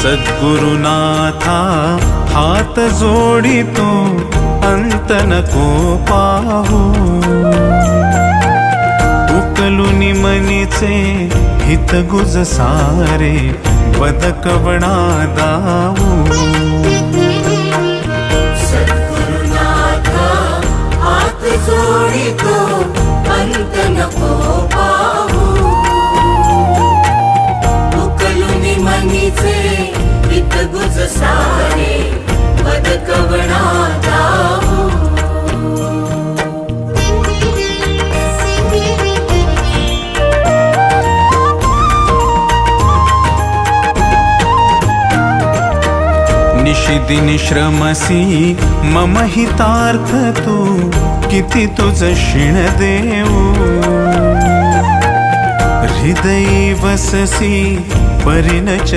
सद्गुरुनाथा हात जोडितो अंत नको पाहू उकलुनी मनीचे हित गुज सारे बदकवणा दाऊ सद्गुरुनाथा हात जोडितो अंत नको पाहू उकलुनी मनीचे हित गुज सारे बदकवणा दाऊ निशिदिनी श्रमसी मम हितार्थ तू किती तुझ शिण देऊ हृदयी वससी परिणच